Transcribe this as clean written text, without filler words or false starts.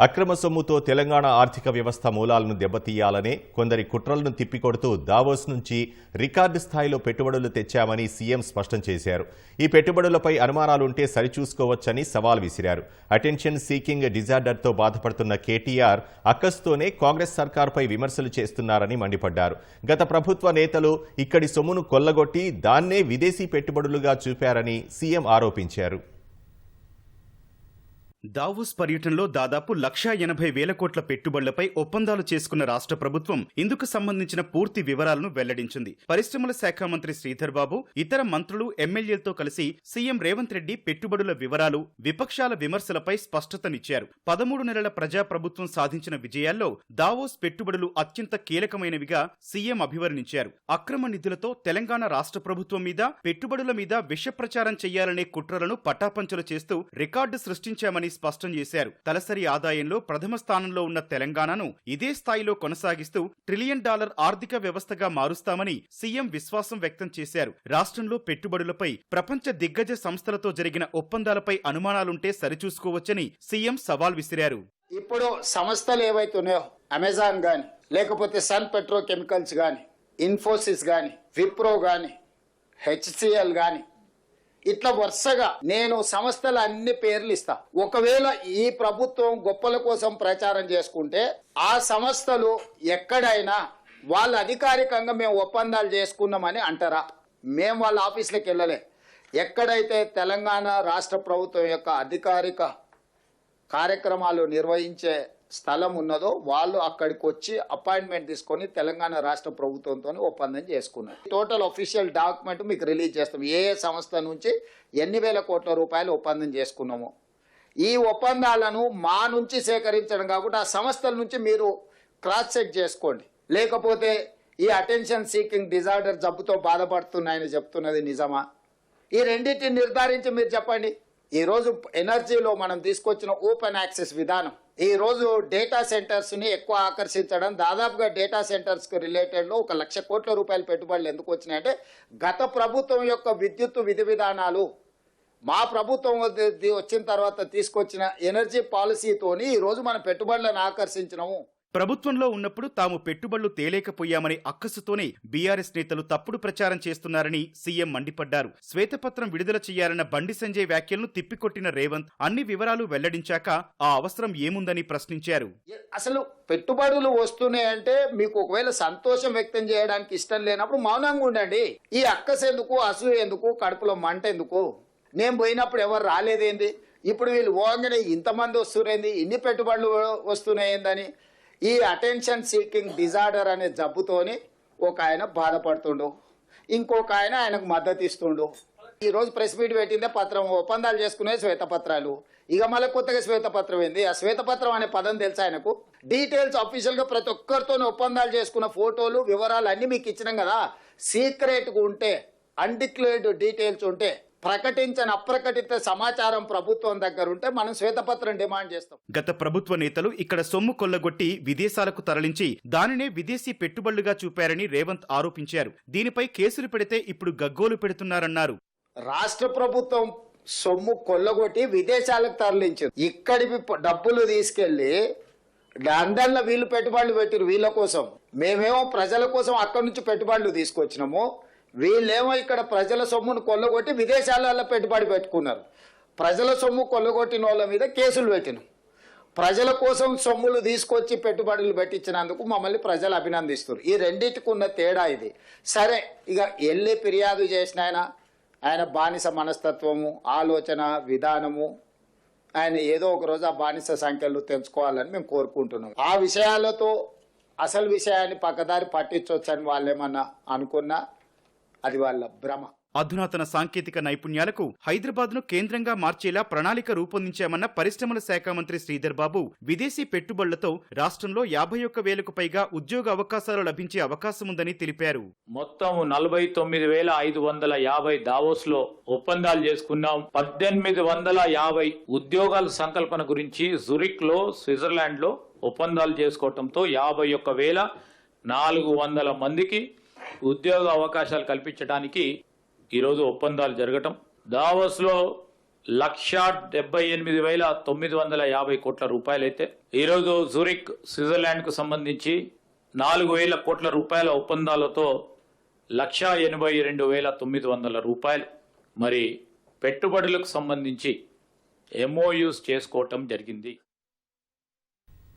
అక్రమ సొమ్ముతో తెలంగాణ ఆర్థిక వ్యవస్థ మూలాలను దెబ్బతీయాలనే కొందరి కుట్రలను తిప్పికొడుతూ దావోస్ నుంచి రికార్డు స్థాయిలో పెట్టుబడులు తెచ్చామని సీఎం స్పష్టం చేశారు. ఈ పెట్టుబడులపై అనుమానాలుంటే సరిచూసుకోవచ్చని సవాల్ విసిరారు. అటెన్షన్ సీకింగ్ డిజార్డర్తో బాధపడుతున్న కేటీఆర్ అక్కస్తోనే కాంగ్రెస్ సర్కార్పై విమర్శలు చేస్తున్నారని మండిపడ్డారు. గత ప్రభుత్వ నేతలు ఇక్కడి సొమ్మును కొల్లగొట్టి దాన్నే విదేశీ పెట్టుబడులుగా చూపారని సీఎం ఆరోపించారు. దావోస్ పర్యటనలో దాదాపు 1,80,000 కోట్ల పెట్టుబడులపై ఒప్పందాలు చేసుకున్న రాష్ట్ర ప్రభుత్వం ఇందుకు సంబంధించిన పూర్తి వివరాలను వెల్లడించింది. పరిశ్రమల శాఖ మంత్రి శ్రీధర్ బాబు, ఇతర మంత్రులు, ఎమ్మెల్యేలతో కలిసి సీఎం రేవంత్ రెడ్డి పెట్టుబడుల వివరాలు, విపక్షాల విమర్శలపై స్పష్టతనిచ్చారు. 13 నెలల ప్రజాప్రభుత్వం సాధించిన విజయాల్లో దావోస్ పెట్టుబడులు అత్యంత కీలకమైనవిగా సీఎం అభివర్ణించారు. అక్రమ నిధులతో తెలంగాణ రాష్ట్ర ప్రభుత్వం మీద, పెట్టుబడుల మీద విష ప్రచారం చేయాలనే కుట్రలను పటాపంచలు చేస్తూ రికార్డు సృష్టించామని స్పష్టం చేశారు. తలసరి ఆదాయంలో ప్రథమ స్థానంలో ఉన్న తెలంగాణను ఇదే స్థాయిలో కొనసాగిస్తూ $1 ట్రిలియన్ ఆర్థిక వ్యవస్థగా మారుస్తామని సీఎం విశ్వాసం వ్యక్తం చేశారు. రాష్ట్రంలో పెట్టుబడులపై ప్రపంచ దిగ్గజ సంస్థలతో జరిగిన ఒప్పందాలపై అనుమానాలుంటే సరిచూసుకోవచ్చని సీఎం సవాల్ విసిరారు. ఇప్పుడు సంస్థలు ఏవైతున్నాయో అమెజాన్ గాని, లేకపోతే సన్ పెట్రోకెమికల్స్ గాని, ఇన్ఫోసిస్ గాని, విప్రో గాని, హెచ్సిఎల్ గాని, ఇట్లా వరుసగా నేను సంస్థల అన్ని పేర్లు ఇస్తా. ఒకవేళ ఈ ప్రభుత్వం గొప్పల కోసం ప్రచారం చేసుకుంటే ఆ సంస్థలు ఎక్కడైనా వాళ్ళ అధికారికంగా మేము ఒప్పందాలు చేసుకున్నామని అంటారా? మేము వాళ్ళ ఆఫీసులకు వెళ్ళలే. ఎక్కడైతే తెలంగాణ రాష్ట్ర ప్రభుత్వం యొక్క అధికారిక కార్యక్రమాలు నిర్వహించే స్థలం ఉన్నదో వాళ్ళు అక్కడికి వచ్చి అపాయింట్మెంట్ తీసుకొని తెలంగాణ రాష్ట్ర ప్రభుత్వంతో ఒప్పందం చేసుకున్నారు. టోటల్ అఫీషియల్ డాక్యుమెంట్ మీకు రిలీజ్ చేస్తాం. ఏ సంస్థ నుంచి ఎన్ని వేల కోట్ల రూపాయలు ఒప్పందం చేసుకున్నాము. ఈ ఒప్పందాలను మా నుంచి సేకరించడం కాకుండా ఆ సంస్థల నుంచి మీరు క్రాస్ చెక్ చేసుకోండి. లేకపోతే ఈ అటెన్షన్ సీకింగ్ డిజార్డర్ జబ్బుతో బాధపడుతున్నాయని చెప్తున్నది నిజమా? ఈ రెండింటిని నిర్ధారించి మీరు చెప్పండి. ఈరోజు ఎనర్జీలో మనం తీసుకొచ్చిన ఓపెన్ యాక్సెస్ విధానం ఈ రోజు డేటా సెంటర్స్ ని ఎక్కువ ఆకర్షించడం, దాదాపుగా డేటా సెంటర్స్ కు రిలేటెడ్ లో 1,00,000 కోట్ల రూపాయల పెట్టుబడులు ఎందుకు వచ్చినాయంటే గత ప్రభుత్వం యొక్క విద్యుత్ విధి విధానాలు మా ప్రభుత్వం వచ్చిన తర్వాత తీసుకొచ్చిన ఎనర్జీ పాలసీతోని ఈ రోజు మన పెట్టుబడులను ఆకర్షించినము. ప్రభుత్వంలో ఉన్నప్పుడు తాము పెట్టుబడులు తేలేకపోయామని అక్కసుతోనే బీఆర్ఎస్ నేతలు తప్పుడు ప్రచారం చేస్తున్నారని సీఎం మండిపడ్డారు. శ్వేతపత్రం విడుదల చేయాలన్న బండి సంజయ్ వ్యాఖ్యలను తిప్పికొట్టిన రేవంత్ అన్ని వివరాలు వెల్లడించాక ఆ అవసరం ఏముందని ప్రశ్నించారు. అసలు పెట్టుబడులు వస్తున్నాయంటే మీకు ఒకవేళ సంతోషం వ్యక్తం చేయడానికి ఇష్టం లేనప్పుడు మౌనంగా ఉండండి. ఈ అక్కసు ఎందుకు, అసూయ ఎందుకు, కడుపులో మంట ఎందుకు? నేను పోయినప్పుడు ఎవరు రాలేదేంది, ఇప్పుడు వీళ్ళు పోగానే ఇంతమంది వస్తున్నాయింది, ఇన్ని పెట్టుబడులు వస్తున్నాయిందని ఈ అటెన్షన్ సీకింగ్ డిజార్డర్ అనే జబ్బుతోని ఒక ఆయన బాధపడుతుండు, ఇంకొక ఆయన ఆయనకు మద్దతు ఇస్తుండు. ఈరోజు ప్రెస్ మీట్ పెట్టిందే పత్రం, ఒప్పందాలు చేసుకునే శ్వేతపత్రాలు. ఇక మళ్ళీ కొత్తగా శ్వేతపత్రం ఏంది? ఆ శ్వేతపత్రం అనే పదం తెలుసా ఆయనకు? డీటెయిల్స్ అఫీషియల్గా ప్రతి ఒక్కరితో ఒప్పందాలు చేసుకున్న ఫోటోలు, వివరాలు అన్నీ మీకు ఇచ్చినాం కదా. సీక్రెట్గా ఉంటే, అన్డిక్లేర్డ్ డీటెయిల్స్ ఉంటే, ప్రకటించని అప్రకటిత సమాచారం ప్రభుత్వం దగ్గర ఉంటే మనం శ్వేతపత్రం డిమాండ్ చేస్తాం. గత ప్రభుత్వ నేతలు ఇక్కడ సొమ్ము కొల్లగొట్టి విదేశాలకు తరలించి దానినే విదేశీ పెట్టుబడులుగా చూపారని రేవంత్ ఆరోపించారు. దీనిపై కేసులు పెడితే ఇప్పుడు గగ్గోలు పెడుతున్నారన్నారు. రాష్ట్ర ప్రభుత్వం సొమ్ము కొల్లగొట్టి విదేశాలకు తరలించారు. ఇక్కడి డబ్బులు తీసుకెళ్లి లండన్లో వీళ్ళు పెట్టుబడులు పెట్టారు వీళ్ళ కోసం. మేమేమో ప్రజల కోసం అక్కడి నుంచి పెట్టుబడులు తీసుకొచ్చినాము. వీళ్ళేమో ఇక్కడ ప్రజల సొమ్మును కొల్లగొట్టి విదేశాలలో పెట్టుబడి పెట్టుకున్నారు. ప్రజల సొమ్ము కొల్లగొట్టిన వాళ్ళ మీద కేసులు పెట్టినాం. ప్రజల కోసం సొమ్ములు తీసుకొచ్చి పెట్టుబడులు పెట్టించినందుకు మమ్మల్ని ప్రజలు అభినందిస్తారు. ఈ రెండింటికి ఉన్న తేడా ఇది. సరే, ఇక వెళ్ళి ఫిర్యాదు చేసిన ఆయన బానిస మనస్తత్వము, ఆలోచన విధానము, ఆయన ఏదో ఒక రోజు ఆ బానిస సంఖ్యలు తెలుసుకోవాలని మేము కోరుకుంటున్నాం. ఆ విషయాలతో అసలు విషయాన్ని పక్కదారి పట్టించవచ్చని వాళ్ళేమన్నా అనుకున్నా అది వాళ్ళ భ్రమ. అధునాతన సాంకేతిక నైపుణ్యాలకు హైదరాబాద్ను కేంద్రంగా మార్చేలా ప్రణాళిక రూపొందించామన్న పరిశ్రమల శాఖ మంత్రి శ్రీధర్ బాబు, విదేశీ పెట్టుబడులతో రాష్ట్రంలో 51,000కు పైగా ఉద్యోగ అవకాశాలు లభించే అవకాశముందని తెలిపారు. మొత్తం 49,550 దావోస్ లో ఒప్పందాలు చేసుకున్నాం. 1,850 ఉద్యోగాల సంకల్పన గురించి జురిక్ లో, స్విట్జర్లాండ్ లో ఒప్పందాలు చేసుకోవడంతో 51,400 మందికి ఉద్యోగ అవకాశాలు కల్పించడానికి ఈరోజు ఒప్పందాలు జరగటం. దావోస్లో 1,78,950 కోట్ల రూపాయలైతే ఈరోజు జూరిక్ స్విట్జర్లాండ్ కు సంబంధించి 4,000 కోట్ల రూపాయల ఒప్పందాలతో 1,82,900 రూపాయలు మరి పెట్టుబడులకు సంబంధించి MOUs చేసుకోవటం జరిగింది.